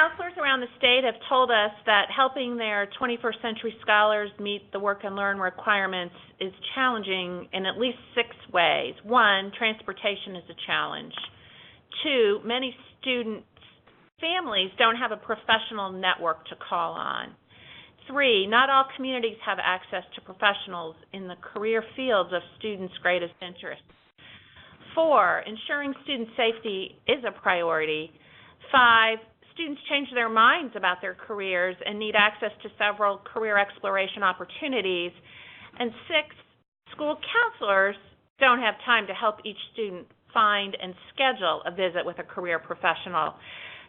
counselors around the state have told us that helping their 21st century scholars meet the work and learn requirements is challenging in at least 6 ways. 1, transportation is a challenge. 2, many students' families don't have a professional network to call on. 3, not all communities have access to professionals in the career fields of students' greatest interest. 4, ensuring student safety is a priority. 5, students change their minds about their careers and need access to several career exploration opportunities. And 6, school counselors don't have time to help each student find and schedule a visit with a career professional.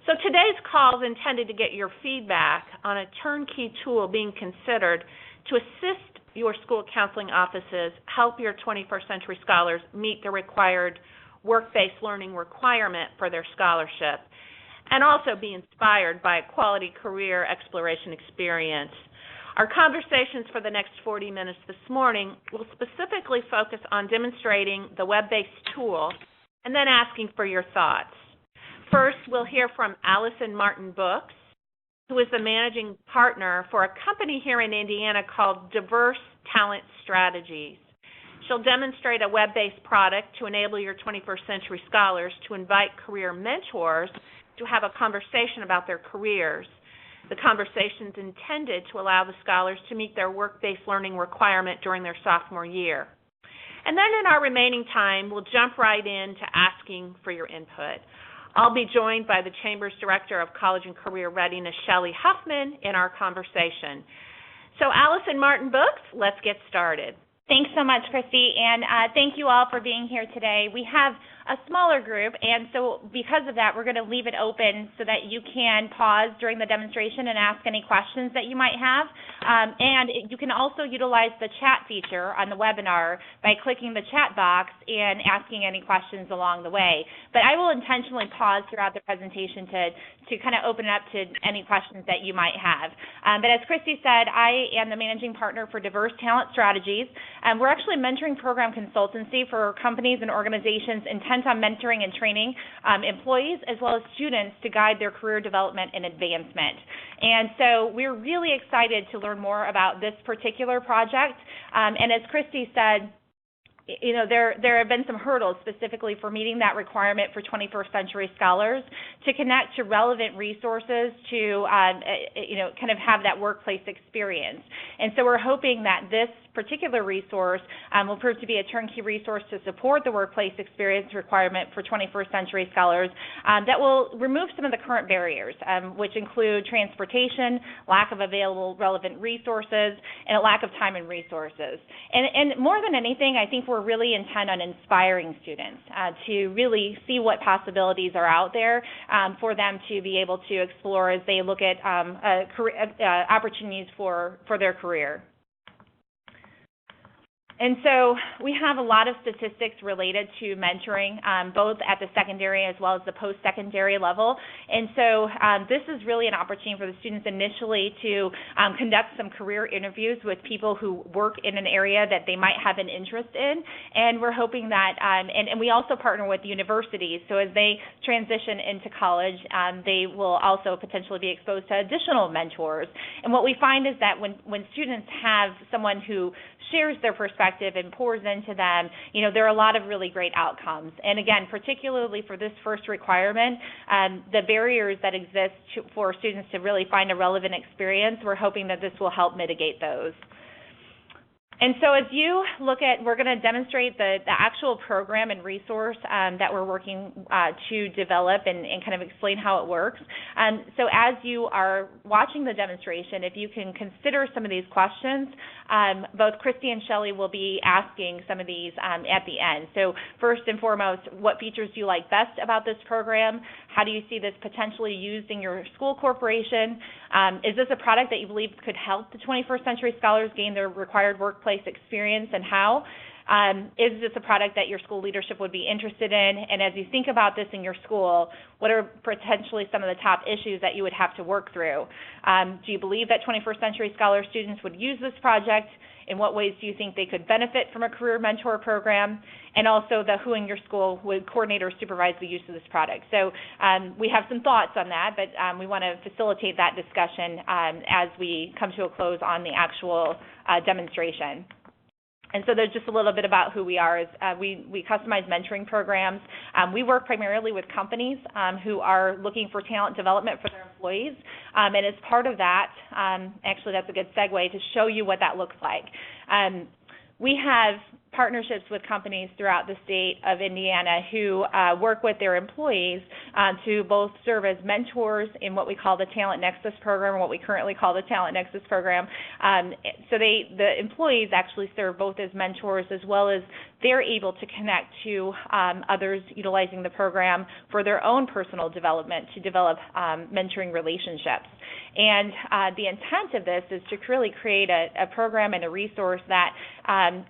So today's call is intended to get your feedback on a turnkey tool being considered to assist your school counseling offices help your 21st century scholars meet the required work-based learning requirement for their scholarship, and also be inspired by a quality career exploration experience. Our conversations for the next 40 minutes this morning will specifically focus on demonstrating the web-based tool and then asking for your thoughts. First, we'll hear from Allison Martin Books, who is the managing partner for a company here in Indiana called Diverse Talent Strategies. She'll demonstrate a web-based product to enable your 21st century scholars to invite career mentors to have a conversation about their careers. The conversation is intended to allow the scholars to meet their work-based learning requirement during their sophomore year. And then in our remaining time, we'll jump right into asking for your input. I'll be joined by the Chamber's Director of College and Career Readiness, Shelley Huffman, in our conversation. So Allison Martin Books, let's get started. Thanks so much, Christy, and thank you all for being here today. We have a smaller group, and so because of that, we're going to leave it open so that you can pause during the demonstration and ask any questions that you might have. And you can also utilize the chat feature on the webinar by clicking the chat box and asking any questions along the way. But I will intentionally pause throughout the presentation to kind of open it up to any questions that you might have. But as Christy said, I am the managing partner for Diverse Talent Strategies. We're actually a mentoring program consultancy for companies and organizations intent on mentoring and training employees as well as students to guide their career development and advancement. And so we're really excited to learn more about this particular project. And as Christy said, you know, there have been some hurdles specifically for meeting that requirement for 21st century scholars to connect to relevant resources to, you know, kind of have that workplace experience. And so we're hoping that this particular resource will prove to be a turnkey resource to support the workplace experience requirement for 21st century scholars that will remove some of the current barriers, which include transportation, lack of available relevant resources, and a lack of time and resources. And more than anything, I think we're really intent on inspiring students to really see what possibilities are out there for them to be able to explore as they look at opportunities for their career. And so we have a lot of statistics related to mentoring, both at the secondary as well as the post-secondary level. And so this is really an opportunity for the students initially to conduct some career interviews with people who work in an area that they might have an interest in. And we're hoping that, and we also partner with universities. So as they transition into college, they will also potentially be exposed to additional mentors. And what we find is that when students have someone who shares their perspective and pours into them, you know, there are a lot of really great outcomes. And again, particularly for this first requirement, the barriers that exist for students to really find a relevant experience, we're hoping that this will help mitigate those. And so as you look at, we're going to demonstrate the actual program and resource that we're working to develop and kind of explain how it works. So as you are watching the demonstration, if you can consider some of these questions, both Christy and Shelley will be asking some of these at the end. So first and foremost, what features do you like best about this program? How do you see this potentially used in your school corporation? Is this a product that you believe could help the 21st century scholars gain their required workplace experience, and how? Is this a product that your school leadership would be interested in? And as you think about this in your school, what are potentially some of the top issues that you would have to work through? Do you believe that 21st Century Scholar students would use this project? In what ways do you think they could benefit from a career mentor program? And also who in your school would coordinate or supervise the use of this product? So we have some thoughts on that, but we want to facilitate that discussion as we come to a close on the actual demonstration. And so there's just a little bit about who we are. We customize mentoring programs. We work primarily with companies who are looking for talent development for their employees. And as part of that, actually that's a good segue to show you what that looks like. We have partnerships with companies throughout the state of Indiana who work with their employees to both serve as mentors in what we call the Talent Nexus program, or what we currently call the Talent Nexus program. So the employees actually serve both as mentors, as well as they're able to connect to others utilizing the program for their own personal development, to develop mentoring relationships. And the intent of this is to really create a program and a resource that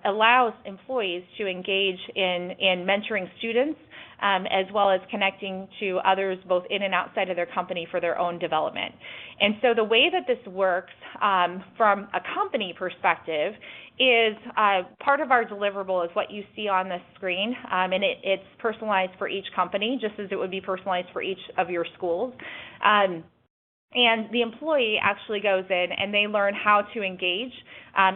allows employees to engage in mentoring students, as well as connecting to others both in and outside of their company for their own development. And so the way that this works from a company perspective is part of our deliverable is what you see on the screen, and it's personalized for each company, just as it would be personalized for each of your schools. And the employee actually goes in and they learn how to engage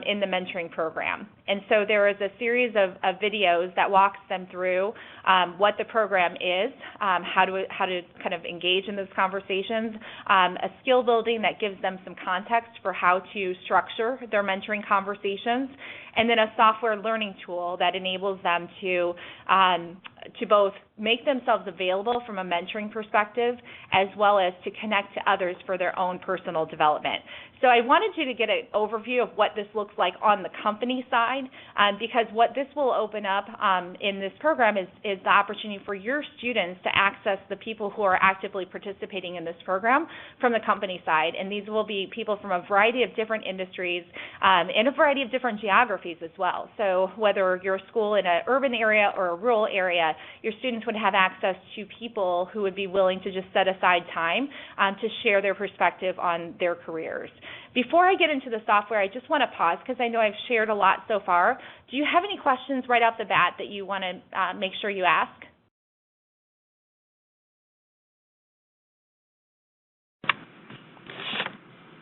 in the mentoring program. And so there is a series of videos that walks them through what the program is, how to kind of engage in those conversations, a skill building that gives them some context for how to structure their mentoring conversations, and then a software learning tool that enables them to both make themselves available from a mentoring perspective, as well as to connect to others for their own personal development. So I wanted you to get an overview of what this looks like on the company side, because what this will open up in this program is the opportunity for your students to access the people who are actively participating in this program from the company side. And these will be people from a variety of different industries and a variety of different geographies as well. So whether you're a school in an urban area or a rural area, your students would have access to people who would be willing to just set aside time to share their perspective on their careers. Before I get into the software, I just want to pause because I know I've shared a lot so far. Do you have any questions right off the bat that you want to make sure you ask?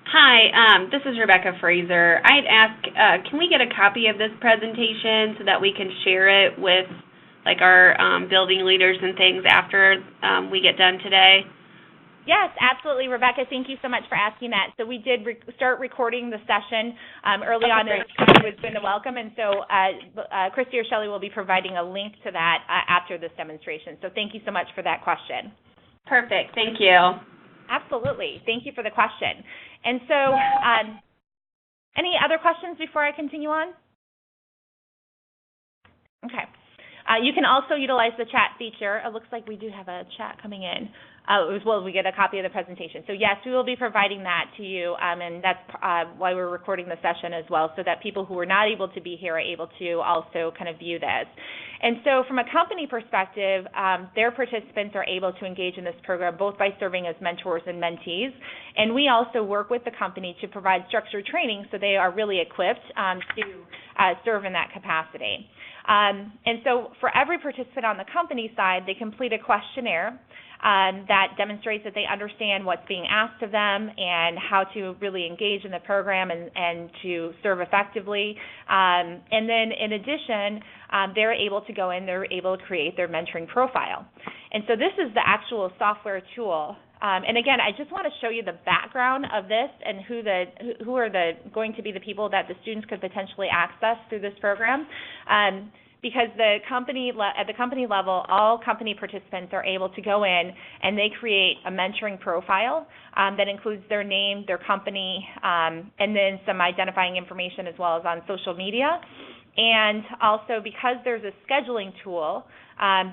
Hi, this is Rebecca Fraser. I'd ask, can we get a copy of this presentation so that we can share it with like our building leaders and things after we get done today? Yes, absolutely, Rebecca. Thank you so much for asking that. So we did start recording the session early on as Christy was doing the welcome, and so Christy or Shelley will be providing a link to that after this demonstration. So thank you so much for that question. Perfect. Thank you. Absolutely. Thank you for the question. And so any other questions before I continue on? Okay. You can also utilize the chat feature. It looks like we do have a chat coming in. As well as we get a copy of the presentation. So yes, we will be providing that to you, and that's why we're recording the session as well, so that people who are not able to be here are able to also kind of view this. And so from a company perspective, their participants are able to engage in this program both by serving as mentors and mentees, and we also work with the company to provide structured training so they are really equipped to serve in that capacity. And so for every participant on the company side, they complete a questionnaire that demonstrates that they understand what's being asked of them and how to really engage in the program and to serve effectively. And then in addition, they're able to go in, they're able to create their mentoring profile. And so this is the actual software tool. And again, I just want to show you the background of this and who are going to be the people that the students could potentially access through this program. Because at the company level, all company participants are able to go in and they create a mentoring profile that includes their name, their company, and then some identifying information as well as on social media. And also, because there's a scheduling tool,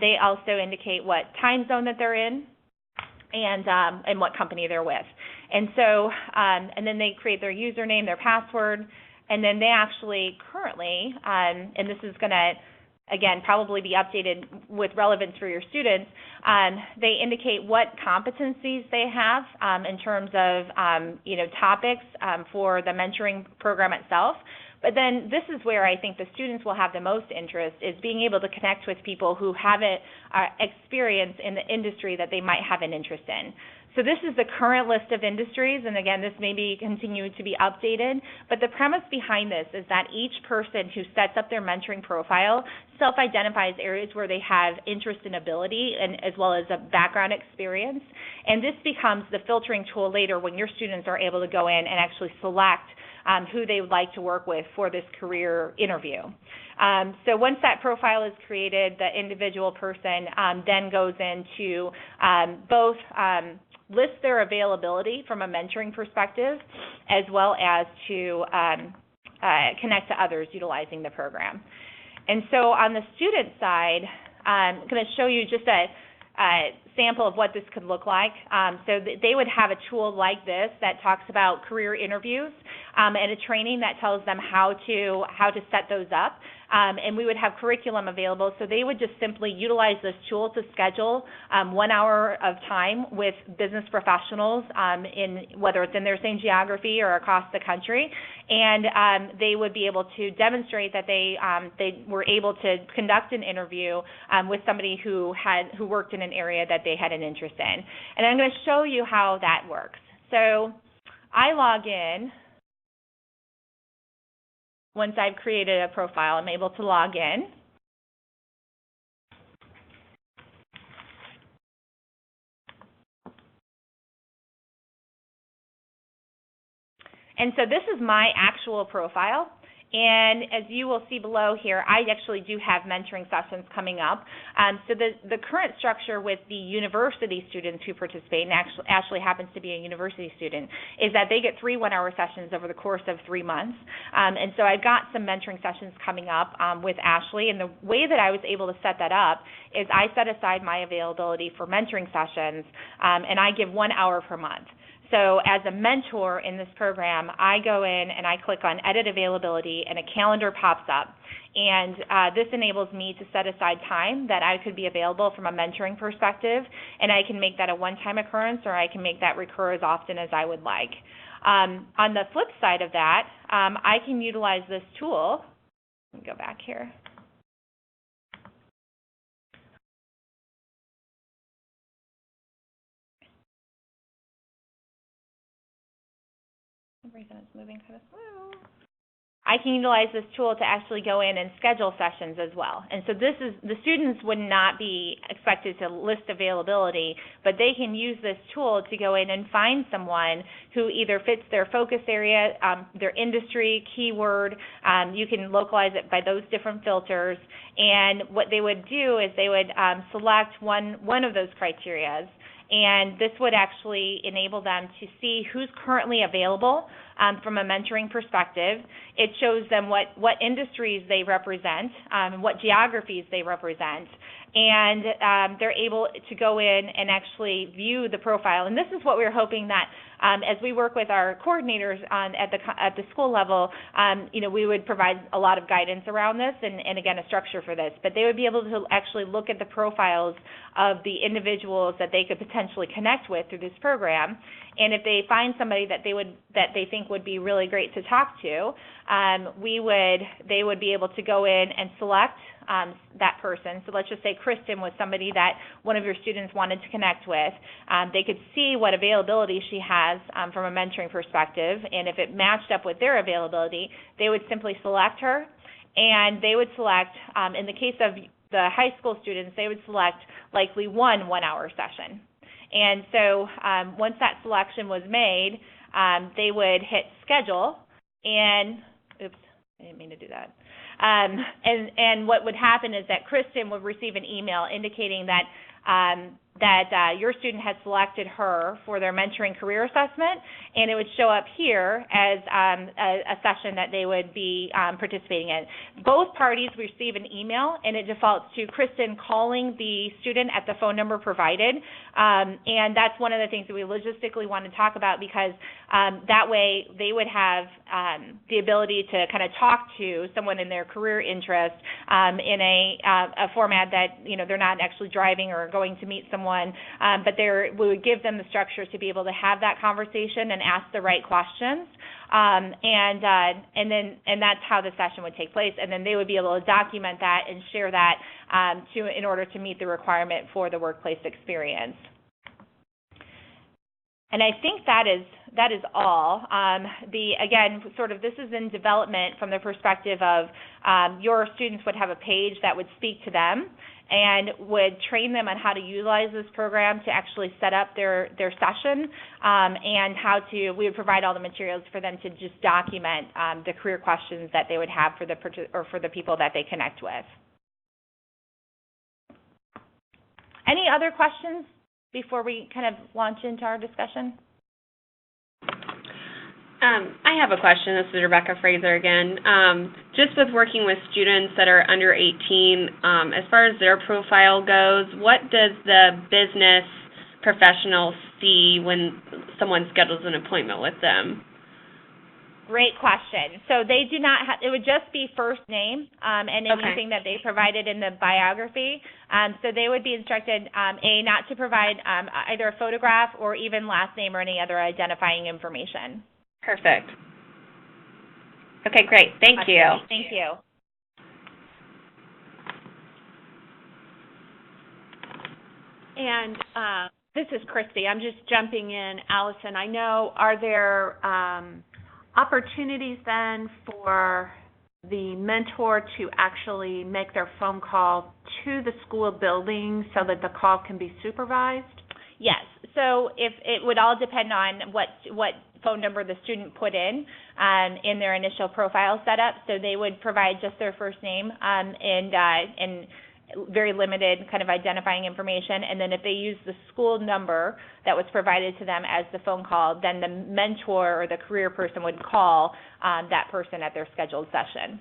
they also indicate what time zone that they're in and what company they're with. And so, and then they create their username, their password, And then they actually currently, and this is going to, again, probably be updated with relevance for your students, they indicate what competencies they have in terms of, topics for the mentoring program itself. But then this is where I think the students will have the most interest, is being able to connect with people who have experience in the industry that they might have an interest in. So this is the current list of industries, and again, this may be continue to be updated, but the premise behind this is that each person who sets up their mentoring profile self-identifies areas where they have interest and ability, and as well as a background experience, and this becomes the filtering tool later when your students are able to go in and actually select who they would like to work with for this career interview. So once that profile is created, the individual person then goes into both list their availability from a mentoring perspective, as well as to connect to others utilizing the program. And so on the student side, I'm going to show you just a sample of what this could look like. So they would have a tool like this that talks about career interviews and a training that tells them how to set those up. And we would have curriculum available, so they would just simply utilize this tool to schedule 1 hour of time with business professionals in whether it's in their same geography or across the country, and they would be able to demonstrate that they were able to conduct an interview with somebody who worked in an area that they had an interest in. And I'm going to show you how that works. So I log in. Once I've created a profile, I'm able to log in. And so this is my actual profile. And as you will see below here, I actually do have mentoring sessions coming up. So the current structure with the university students who participate, and Ashley happens to be a university student, is that they get 3 one-hour sessions over the course of 3 months. And so I've got some mentoring sessions coming up with Ashley. And the way that I was able to set that up is I set aside my availability for mentoring sessions, and I give 1 hour per month. So as a mentor in this program, I go in and I click on Edit Availability, and a calendar pops up. And this enables me to set aside time that I could be available from a mentoring perspective, and I can make that a one-time occurrence, or I can make that recur as often as I would like. On the flip side of that, I can utilize this tool. Let me go back here. For some reason it's moving kind of slow. I can utilize this tool to actually go in and schedule sessions as well. And so this is, the students would not be expected to list availability, but they can use this tool to go in and find someone who either fits their focus area, their industry, keyword. You can localize it by those different filters. And what they would do is they would select one of those criterias, and this would actually enable them to see who's currently available from a mentoring perspective. It shows them what industries they represent, what geographies they represent, and they're able to go in and actually view the profile. And this is what we're hoping that as we work with our coordinators at the school level, we would provide a lot of guidance around this and again, a structure for this. But they would be able to actually look at the profiles of the individuals that they could potentially connect with through this program. And if they find somebody that they think would be really great to talk to, they would be able to go in and select that person. So let's just say Kristen was somebody that one of your students wanted to connect with. They could see what availability she has from a mentoring perspective, and if it matched up with their availability, they would simply select her, and they would select, in the case of the high school students, they would select likely one one-hour session. And so once that selection was made, they would hit schedule, and oops, I didn't mean to do that. And what would happen is that Kristen would receive an email indicating that that your student had selected her for their mentoring career assessment, and it would show up here as a session that they would be participating in. Both parties receive an email, and it defaults to Kristen calling the student at the phone number provided, and that's one of the things that we logistically want to talk about, because that way they would have the ability to kind of talk to someone in their career interest in a format that, you know, they're not actually driving or going to meet someone, but we would give them the structure to be able to have that conversation and ask the right questions, and that's how the session would take place, and then they would be able to document that and share that in order to meet the requirement for the workplace experience. And I think that is all. Again, sort of this is in development from the perspective of your students would have a page that would speak to them and would train them on how to utilize this program to actually set up their session, and we would provide all the materials for them to just document the career questions that they would have for the people that they connect with. Any other questions before we kind of launch into our discussion? I have a question. This is Rebecca Fraser again. Just with working with students that are under 18, as far as their profile goes, what does the business professional see when someone schedules an appointment with them? Great question. So they do not it would just be first name and anything that they provided in the biography. So they would be instructed, not to provide either a photograph or even last name or any other identifying information. Perfect. Okay, great. Thank you. Thank you. And this is Christy. I'm just jumping in. Allison, I know, are there opportunities then for the mentor to actually make their phone call to the school building so that the call can be supervised? Yes. So if it would all depend on what phone number the student put in their initial profile setup. So they would provide just their first name and very limited kind of identifying information. And then if they use the school number that was provided to them as the phone call, then the mentor or the career person would call that person at their scheduled session.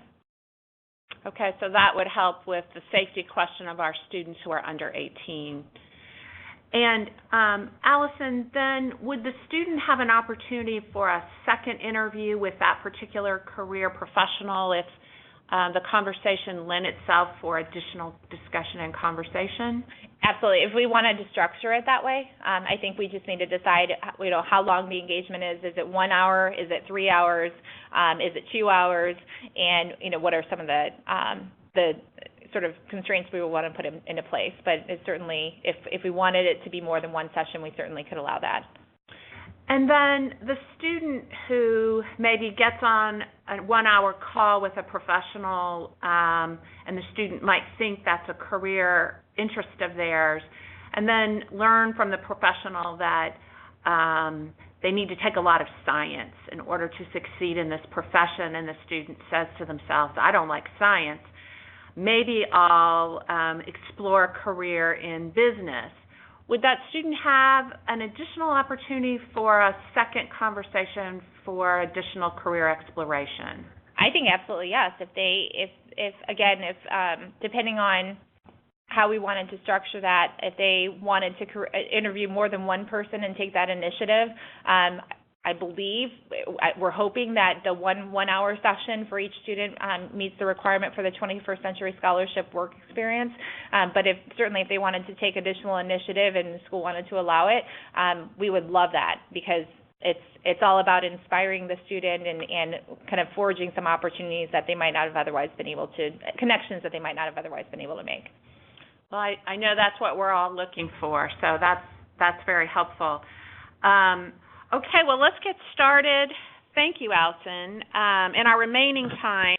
Okay, so that would help with the safety question of our students who are under 18. And Allison, then would the student have an opportunity for a second interview with that particular career professional if the conversation lent itself for additional discussion and conversation? Absolutely. If we wanted to structure it that way, I think we just need to decide, how long the engagement is. Is it 1 hour? Is it 3 hours? Is it 2 hours? And, what are some of the sort of constraints we would want to put into place? But it's certainly, if we wanted it to be more than one session, we certainly could allow that. And then the student who maybe gets on a 1 hour call with a professional, and the student might think that's a career interest of theirs, and then learn from the professional that they need to take a lot of science in order to succeed in this profession, and the student says to themselves, I don't like science, maybe I'll explore a career in business. Would that student have an additional opportunity for a second conversation for additional career exploration? I think absolutely yes. If depending on how we wanted to structure that, if they wanted to interview more than one person and take that initiative, I believe, we're hoping that the one hour session for each student meets the requirement for the 21st Century Scholarship work experience. But if they wanted to take additional initiative and the school wanted to allow it, we would love that, because it's all about inspiring the student and kind of forging some opportunities that they might not have otherwise been able to, connections that they might not have otherwise been able to make. Well, I know that's what we're all looking for, so that's very helpful. Okay, well, let's get started. Thank you, Allison. In our remaining time,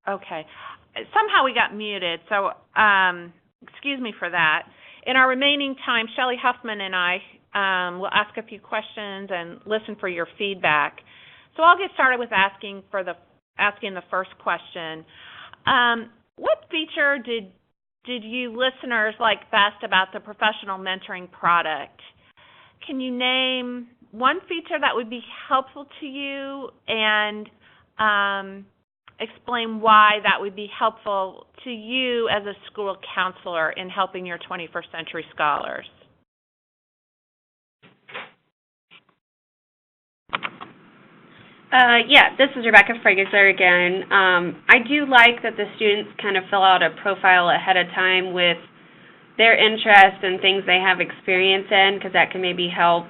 Okay. Somehow we got muted, so excuse me for that. In our remaining time, Shelley Huffman and I will ask a few questions and listen for your feedback. So I'll get started with asking the first question. What feature did you listeners like best about the professional mentoring product? Can you name one feature that would be helpful to you and explain why that would be helpful to you as a school counselor in helping your 21st Century Scholars? Yeah, this is Rebecca Fraser again. I do like that the students kind of fill out a profile ahead of time with their interests and things they have experience in, because that can maybe help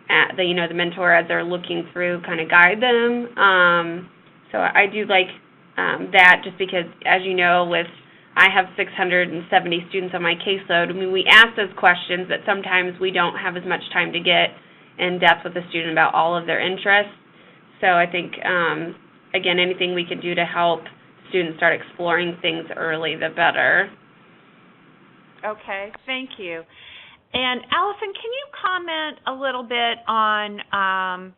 the mentor as they're looking through kind of guide them. So I do like that, just because, as you know, I have 670 students on my caseload. I mean, we ask those questions, but sometimes we don't have as much time to get in depth with the student about all of their interests. So I think, again, anything we can do to help students start exploring things early, the better. Okay, thank you. And Allison, can you comment a little bit on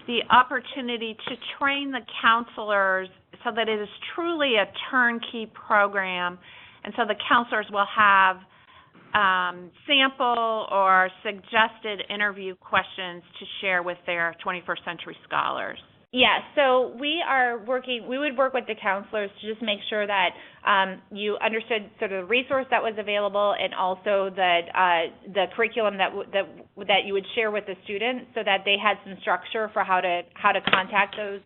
the opportunity to train the counselors so that it is truly a turnkey program, and so the counselors will have sample or suggested interview questions to share with their 21st Century Scholars? Yeah, so we would work with the counselors to just make sure that you understood sort of the resource that was available, and also that the curriculum that you would share with the students, so that they had some structure for how to contact those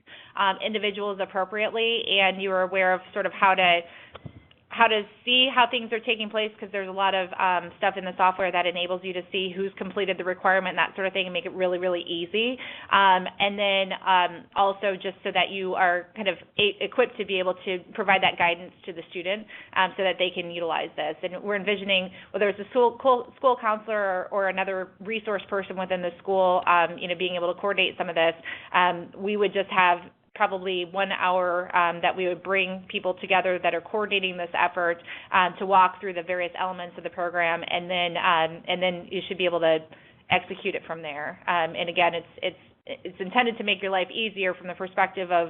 individuals appropriately, and you were aware of sort of how to see how things are taking place, because there's a lot of stuff in the software that enables you to see who's completed the requirement, that sort of thing, and make it really, really easy. And then also just so that you are kind of equipped to be able to provide that guidance to the student, so that they can utilize this. And we're envisioning, whether it's a school counselor or another resource person within the school, being able to coordinate some of this, we would just have probably 1 hour that we would bring people together that are coordinating this effort to walk through the various elements of the program, and then you should be able to execute it from there. And again, it's intended to make your life easier from the perspective of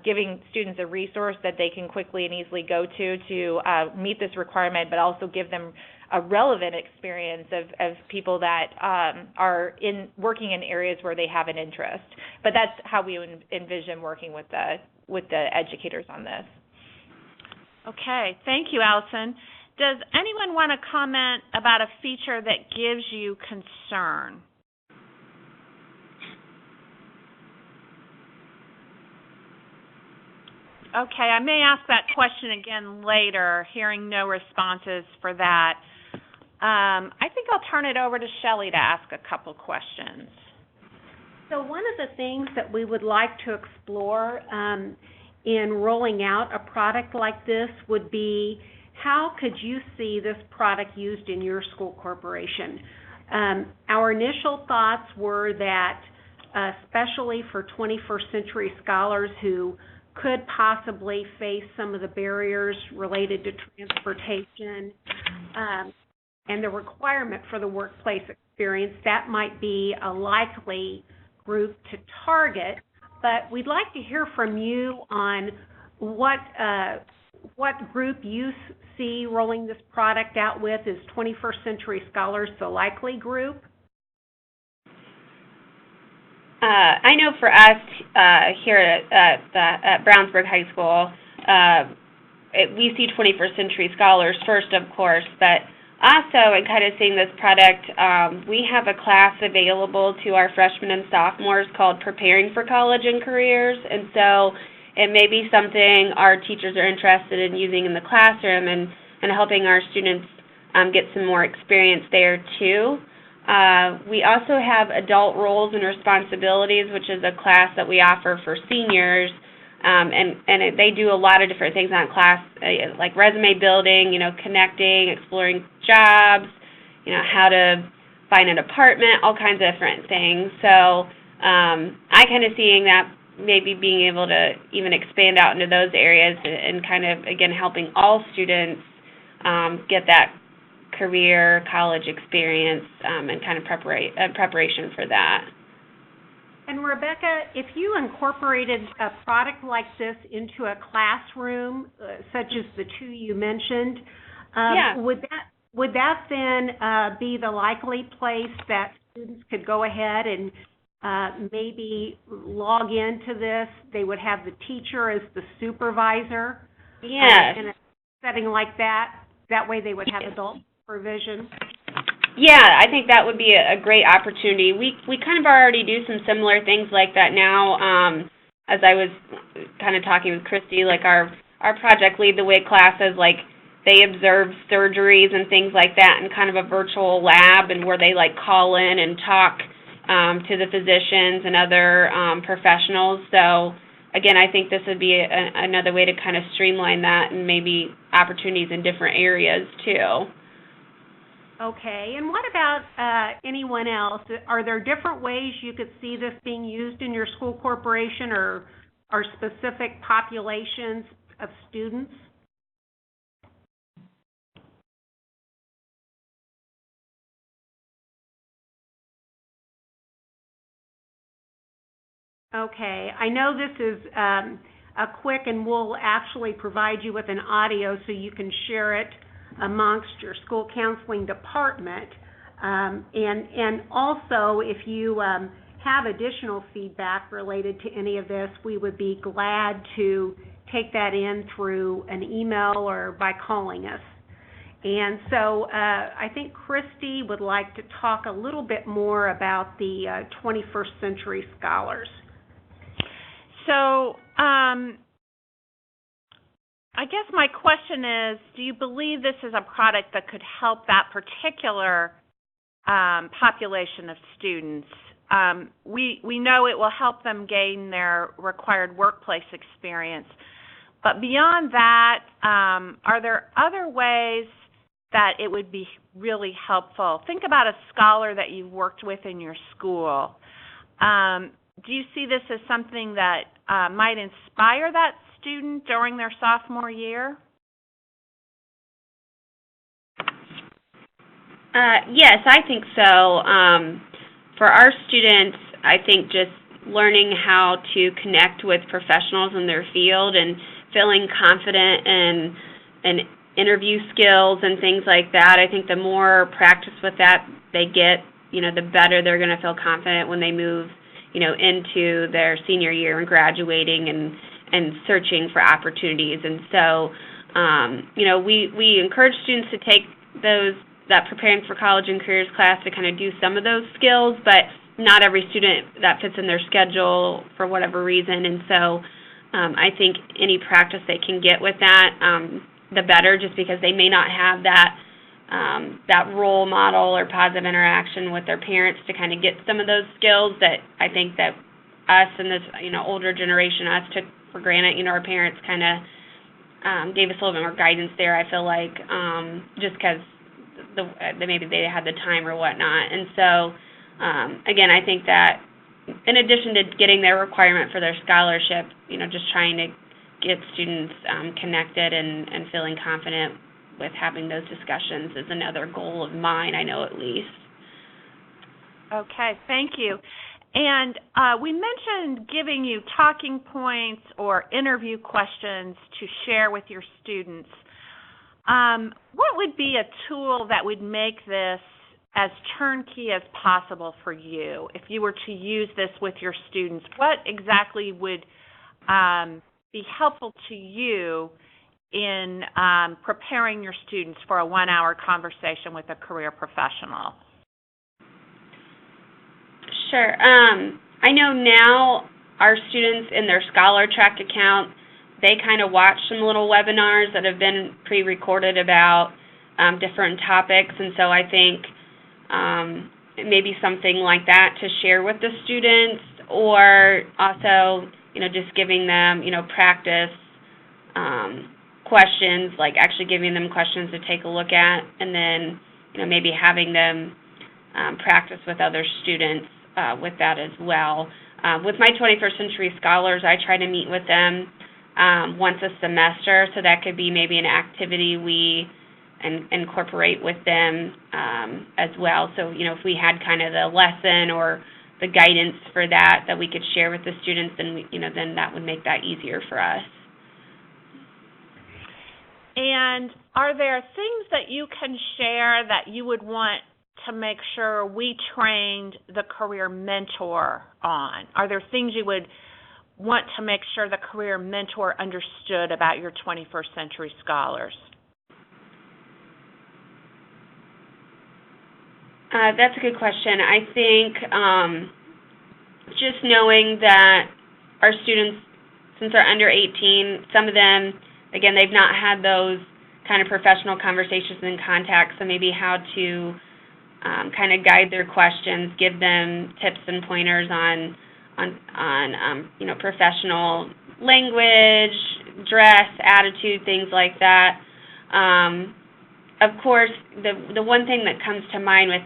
giving students a resource that they can quickly and easily go to meet this requirement, but also give them a relevant experience of people that are working in areas where they have an interest. But that's how we envision working with the educators on this. Okay, thank you, Allison. Does anyone want to comment about a feature that gives you concern? Okay, I may ask that question again later, hearing no responses for that. I think I'll turn it over to Shelley to ask a couple questions. So one of the things that we would like to explore in rolling out a product like this would be, how could you see this product used in your school corporation? Our initial thoughts were that, especially for 21st Century Scholars who could possibly face some of the barriers related to transportation and the requirement for the workplace experience, that might be a likely group to target. But we'd like to hear from you on what group you see rolling this product out with. Is 21st Century Scholars the likely group? I know for us here at Brownsburg High School, we see 21st Century Scholars first, of course, but also, in kind of seeing this product, we have a class available to our freshmen and sophomores called Preparing for College and Careers, and so it may be something our teachers are interested in using in the classroom and helping our students get some more experience there too. We also have Adult Roles and Responsibilities, which is a class that we offer for seniors, and they do a lot of different things in that class, like resume building, connecting, exploring jobs, how to find an apartment, all kinds of different things. So I kind of seeing that maybe being able to even expand out into those areas and kind of, again, helping all students get that career, college experience, and kind of preparation for that. And Rebecca, if you incorporated a product like this into a classroom, such as the two you mentioned, Yeah. would that then be the likely place that students could go ahead and maybe log into this? They would have the teacher as the supervisor. Yes. In a setting like that. That way they would have adult supervision. Yeah, I think that would be a great opportunity. We kind of already do some similar things like that now. As I was kind of talking with Christy, like our Project Lead the Way classes, like they observe surgeries and things like that in kind of a virtual lab, and where they like call in and talk to the physicians and other professionals. So again, I think this would be another way to kind of streamline that, and maybe opportunities in different areas too. Okay, and what about anyone else? Are there different ways you could see this being used in your school corporation, or specific populations of students? Okay, I know this is a quick, and we'll actually provide you with an audio so you can share it amongst your school counseling department. And also, if you have additional feedback related to any of this, we would be glad to take that in through an email or by calling us. And so I think Christy would like to talk a little bit more about the 21st Century Scholars. So, I guess my question is, do you believe this is a product that could help that particular population of students? We know it will help them gain their required workplace experience. But beyond that, are there other ways that it would be really helpful? Think about a scholar that you've worked with in your school. Do you see this as something that might inspire that student during their sophomore year? Yes, I think so. For our students, I think just learning how to connect with professionals in their field and feeling confident in interview skills and things like that, I think the more practice with that they get, the better they're going to feel confident when they move, into their senior year and graduating and searching for opportunities. And so, we encourage students to take that Preparing for College and Careers class to kind of do some of those skills, but not every student that fits in their schedule for whatever reason. And so I think any practice they can get with that, the better, just because they may not have that role model or positive interaction with their parents to kind of get some of those skills that I think that us and this, older generation, us took for granted. Our parents kind of gave us a little bit more guidance there, I feel like, just because maybe they had the time or whatnot. And so, again, I think that in addition to getting their requirement for their scholarship, just trying to get students connected and feeling confident with having those discussions is another goal of mine, I know, at least. Okay, thank you. And we mentioned giving you talking points or interview questions to share with your students. What would be a tool that would make this as turnkey as possible for you if you were to use this with your students? What exactly would be helpful to you in preparing your students for a 1-hour conversation with a career professional? Sure. I know now our students in their ScholarTrack account, they kind of watch some little webinars that have been pre-recorded about different topics, and so I think maybe something like that to share with the students, or also, just giving them, practice questions, like actually giving them questions to take a look at, and then, maybe having them practice with other students with that as well. With my 21st Century Scholars, I try to meet with them once a semester, so that could be maybe an activity we incorporate with them as well. So, if we had kind of the lesson or the guidance for that we could share with the students, then then that would make that easier for us. And are there things that you can share that you would want to make sure we trained the career mentor on? Are there things you would want to make sure the career mentor understood about your 21st Century Scholars? That's a good question. I think just knowing that our students, since they're under 18, some of them, again, they've not had those kind of professional conversations and contacts, so maybe how to kind of guide their questions, give them tips and pointers on professional language, dress, attitude, things like that. Of course, the one thing that comes to mind with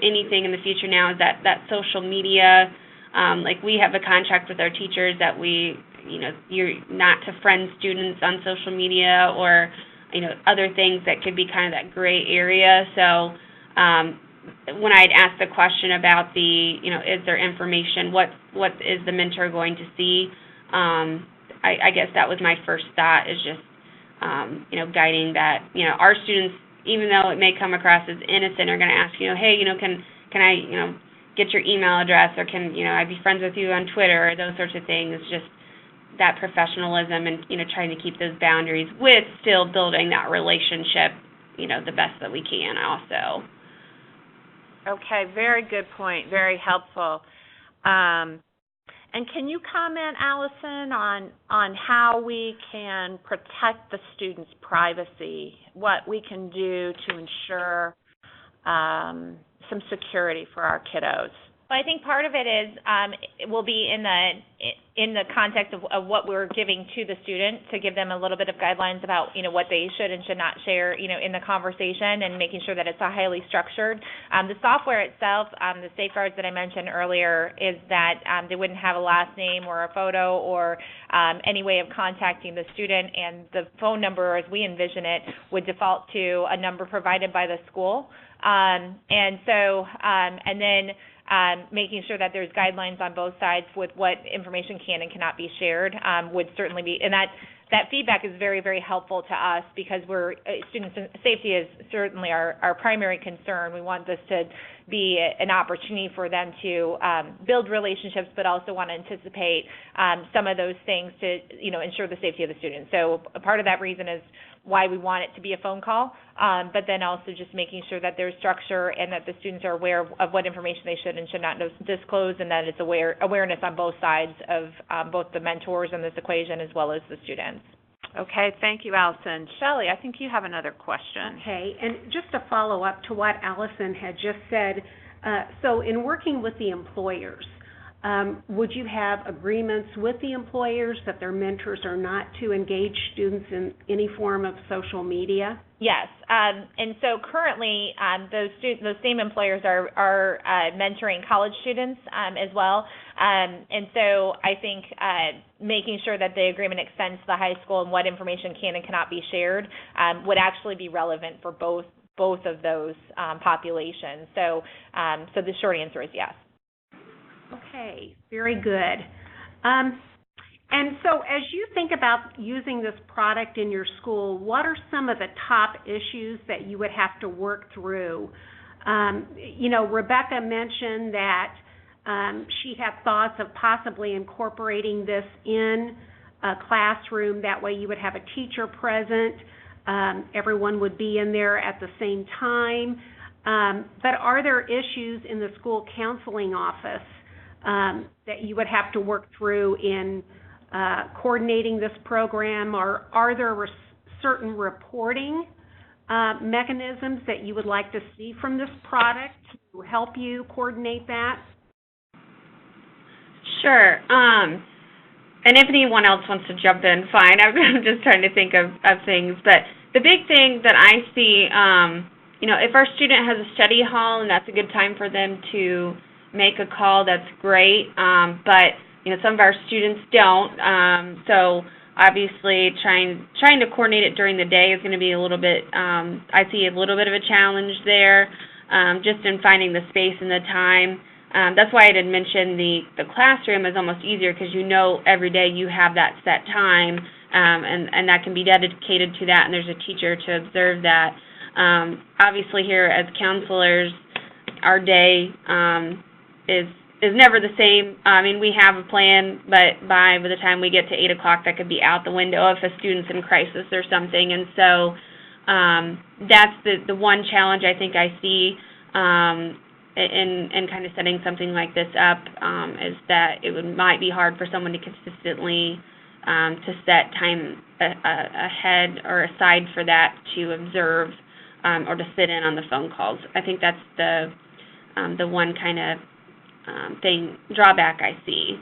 anything in the future now is that social media. Like we have a contract with our teachers that you're not to friend students on social media or other things that could be kind of that gray area. So when I'd ask the question about is there information, what is the mentor going to see? I guess that was my first thought, is just guiding that our students, even though it may come across as innocent, are going to ask hey can I get your email address, or can I be friends with you on Twitter, or those sorts of things. Just that professionalism and trying to keep those boundaries with still building that relationship the best that we can also. Okay, very good point, very helpful. And can you comment, Allison, on how we can protect the students' privacy, what we can do to ensure some security for our kiddos? Well, I think part of it is it will be in the context of what we're giving to the student, to give them a little bit of guidelines about what they should and should not share in the conversation, and making sure that it's a highly structured. The software itself, the safeguards that I mentioned earlier, is that they wouldn't have a last name or a photo or any way of contacting the student, and the phone number, as we envision it, would default to a number provided by the school. Making sure that there's guidelines on both sides with what information can and cannot be shared would certainly be, and that feedback is very, very helpful to us, because student safety is certainly our primary concern. We want this to be an opportunity for them to build relationships, but also want to anticipate some of those things to ensure the safety of the students. So a part of that reason is why we want it to be a phone call, but then also just making sure that there's structure and that the students are aware of what information they should and should not disclose, and that it's awareness on both sides of both the mentors in this equation as well as the students. Okay, thank you, Allison. Shelley, I think you have another question. Okay, and just to follow up to what Allison had just said, so in working with the employers, would you have agreements with the employers that their mentors are not to engage students in any form of social media? Yes, and so currently those same employers are mentoring college students as well, and so I think making sure that the agreement extends to the high school and what information can and cannot be shared would actually be relevant for both of those populations. So the short answer is yes. Okay, very good. And so as you think about using this product in your school, what are some of the top issues that you would have to work through? Rebecca mentioned that she had thoughts of possibly incorporating this in a classroom. That way you would have a teacher present. Everyone would be in there at the same time. But are there issues in the school counseling office that you would have to work through in coordinating this program, or are there certain reporting mechanisms that you would like to see from this product to help you coordinate that? Sure. And if anyone else wants to jump in, fine. I'm just trying to think of things. But the big thing that I see, if our student has a study hall, and that's a good time for them to make a call, that's great. But some of our students don't. So obviously, trying to coordinate it during the day is going to be a little bit. I see a little bit of a challenge there, just in finding the space and the time. That's why I had mentioned the classroom is almost easier because every day you have that set time, and that can be dedicated to that, and there's a teacher to observe that. Obviously, here as counselors, our day is never the same. I mean, we have a plan, but by the time we get to 8 o'clock, that could be out the window if a student's in crisis or something. And so that's the one challenge I think I see in kind of setting something like this up, is that might be hard for someone to consistently to set time ahead or aside for that to observe or to sit in on the phone calls. I think that's the one kind of drawback I see.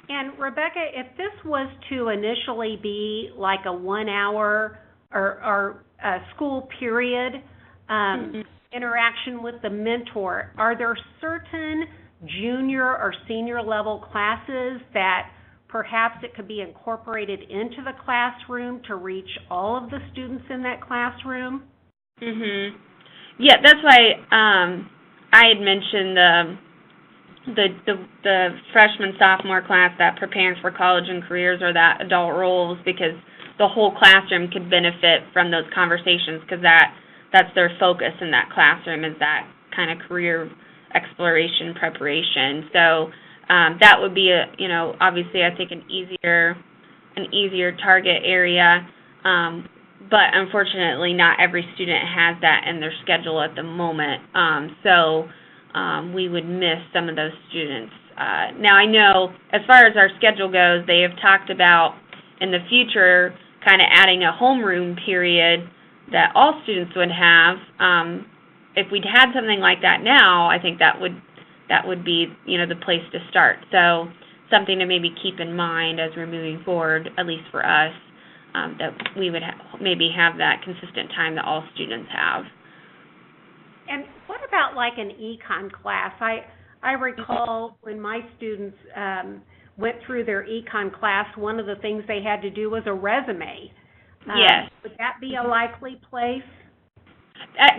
And Rebecca, if this was to initially be like a 1 hour or a school period interaction with the mentor, are there certain junior or senior level classes that perhaps it could be incorporated into the classroom to reach all of the students in that classroom? Yeah, that's why I had mentioned the freshman, sophomore class, that preparing for college and careers, or that adult roles, because the whole classroom could benefit from those conversations, because that's their focus in that classroom, is that kind of career exploration preparation. So that would be obviously I think an easier target area. But unfortunately, not every student has that in their schedule at the moment. So we would miss some of those students. Now, I know as far as our schedule goes, they have talked about in the future kind of adding a homeroom period that all students would have. If we'd had something like that now, I think that would be the place to start. So something to maybe keep in mind as we're moving forward, at least for us. That we would maybe have that consistent time that all students have. And what about like an econ class? I recall when my students went through their econ class, one of the things they had to do was a resume. Yes. Would that be a likely place?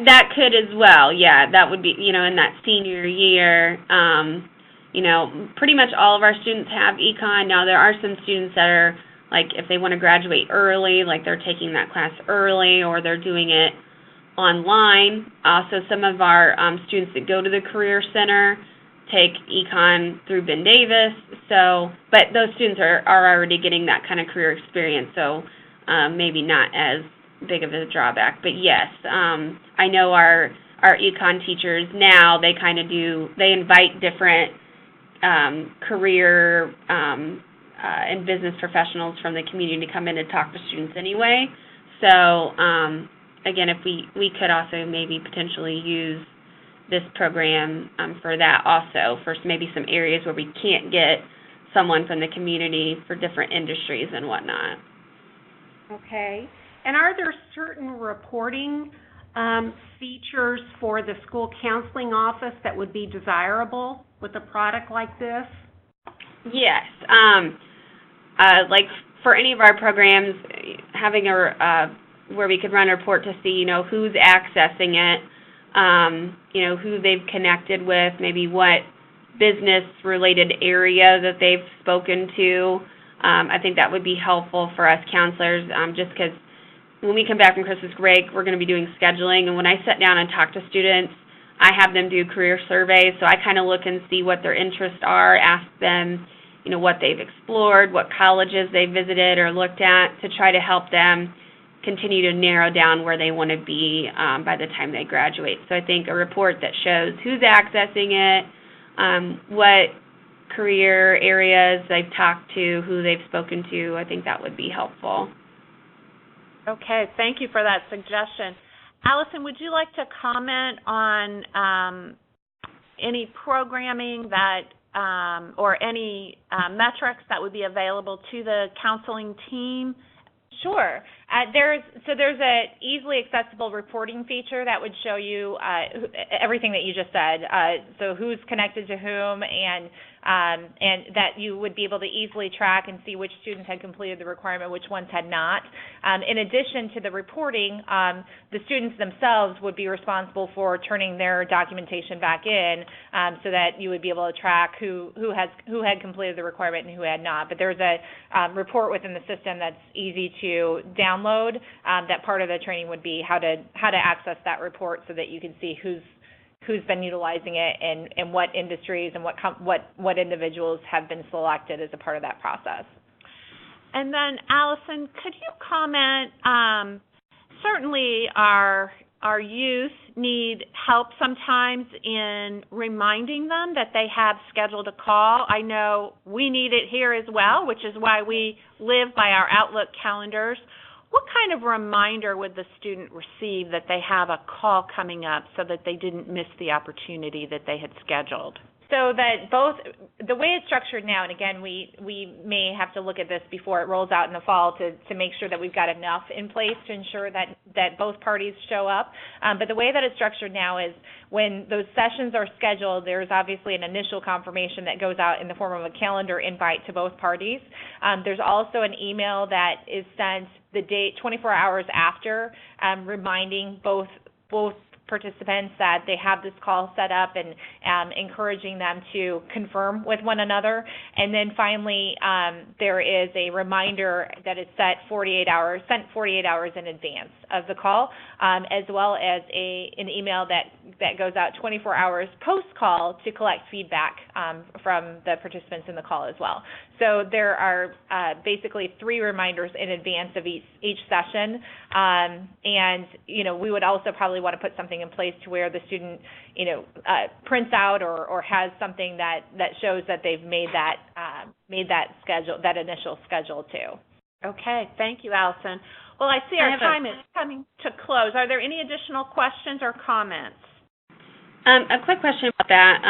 That could as well, yeah. That would be, in that senior year. Pretty much all of our students have econ. Now, there are some students that are, like, if they want to graduate early, like they're taking that class early, or they're doing it online. Also, some of our students that go to the Career Center take econ through Ben Davis. So, but those students are already getting that kind of career experience, so maybe not as big of a drawback. But yes, I know our econ teachers now, they kind of they invite different career and business professionals from the community to come in and talk to students anyway. So, again, if we could also maybe potentially use this program for that also, for maybe some areas where we can't get someone from the community for different industries and whatnot. Okay. And are there certain reporting features for the school counseling office that would be desirable with a product like this? Yes. Like for any of our programs, having where we could run a report to see, who's accessing it, who they've connected with, maybe what business-related area that they've spoken to. I think that would be helpful for us counselors, just because when we come back from Christmas break, we're going to be doing scheduling, and when I sit down and talk to students, I have them do career surveys, so I kind of look and see what their interests are, ask them, what they've explored, what colleges they visited or looked at, to try to help them continue to narrow down where they want to be by the time they graduate. So I think a report that shows who's accessing it, what career areas they've talked to, who they've spoken to, I think that would be helpful. Okay, thank you for that suggestion. Allison, would you like to comment on any programming that or any metrics that would be available to the counseling team Sure. There's a easily accessible reporting feature that would show you everything that you just said. So who's connected to whom, and that you would be able to easily track and see which students had completed the requirement, which ones had not. In addition to the reporting, the students themselves would be responsible for turning their documentation back in, so that you would be able to track who had completed the requirement and who had not. But there's a report within the system that's easy to download. That part of the training would be how to access that report so that you can see who's been utilizing it and what industries and what individuals have been selected as a part of that process. And then, Allison, could you comment, certainly our youth need help sometimes in reminding them that they have scheduled a call. I know we need it here as well, which is why we live by our Outlook calendars. What kind of reminder would the student receive that they have a call coming up so that they didn't miss the opportunity that they had scheduled? So that the way it's structured now, and again, we may have to look at this before it rolls out in the fall to make sure that we've got enough in place to ensure that both parties show up. But the way that it's structured now is when those sessions are scheduled, there's obviously an initial confirmation that goes out in the form of a calendar invite to both parties. There's also an email that is sent the date 24 hours after, reminding both participants that they have this call set up and encouraging them to confirm with one another. And then finally, there is a reminder that is sent 48 hours in advance of the call, as well as an email that goes out 24 hours post-call to collect feedback from the participants in the call as well. So there are basically 3 reminders in advance of each session, and we would also probably want to put something in place to where the student prints out or has something that shows that they've made that schedule, that initial schedule too. Okay, thank you, Allison. Well, I see our time is coming to close. Are there any additional questions or comments? A quick question about that.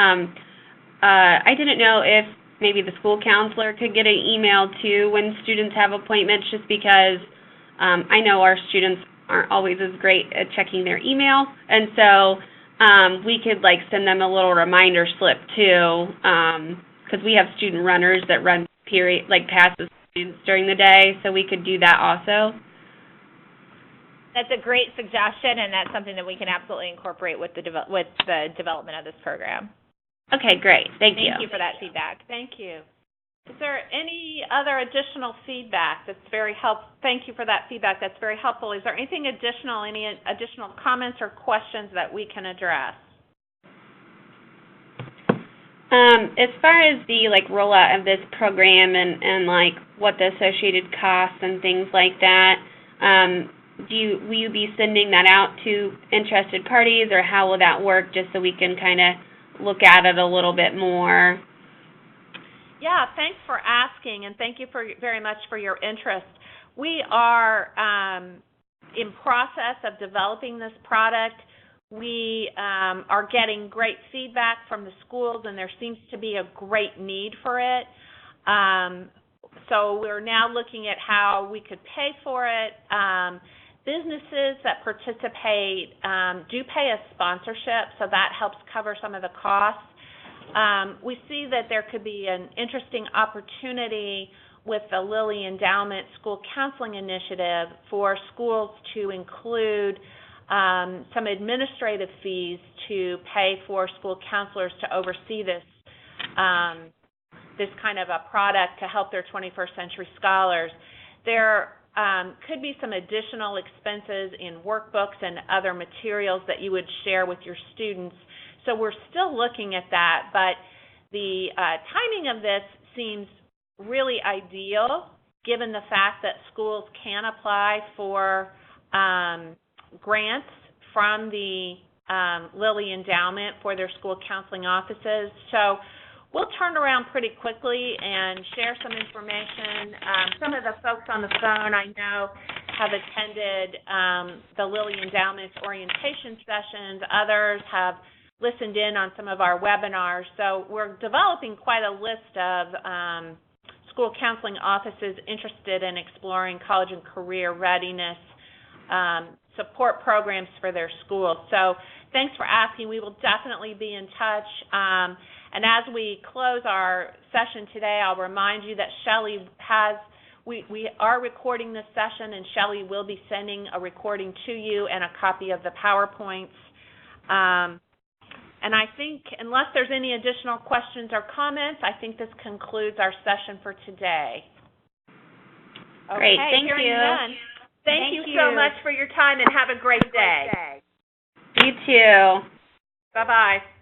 I didn't know if maybe the school counselor could get an email too when students have appointments, just because I know our students aren't always as great at checking their email, and so we could send them a little reminder slip too, because we have student runners that run passes students during the day, so we could do that also. That's a great suggestion, and that's something that we can absolutely incorporate with the development of this program. Okay, great. Thank you. Thank you for that feedback. Thank you. Is there any other additional feedback that's very helpful? Thank you for that feedback. That's very helpful. Is there anything additional, any additional comments or questions that we can address? As far as the rollout of this program and what the associated costs and things like that, will you be sending that out to interested parties, or how will that work, just so we can kind of look at it a little bit more? Yeah, thanks for asking, and thank you very much for your interest. We are in process of developing this product. We are getting great feedback from the schools, and there seems to be a great need for it. So we're now looking at how we could pay for it. Businesses that participate do pay a sponsorship, so that helps cover some of the costs. We see that there could be an interesting opportunity with the Lilly Endowment School Counseling Initiative for schools to include some administrative fees to pay for school counselors to oversee this kind of a product to help their 21st century scholars. There could be some additional expenses in workbooks and other materials that you would share with your students. So we're still looking at that, but the timing of this seems really ideal given the fact that schools can apply for grants from the Lilly Endowment for their school counseling offices. So we'll turn around pretty quickly and share some information. Some of the folks on the phone I know have attended the Lilly Endowment orientation sessions. Others have listened in on some of our webinars. So we're developing quite a list of school counseling offices interested in exploring college and career readiness support programs for their schools. So thanks for asking. We will definitely be in touch. And as we close our session today, I'll remind you that Shelley we are recording this session, and Shelley will be sending a recording to you and a copy of the PowerPoints. And I think, unless there's any additional questions or comments, I think this concludes our session for today. Great, Okay, thank hearing you. none. Thank you so you. much for your time, and have a great day. You too. Bye-bye.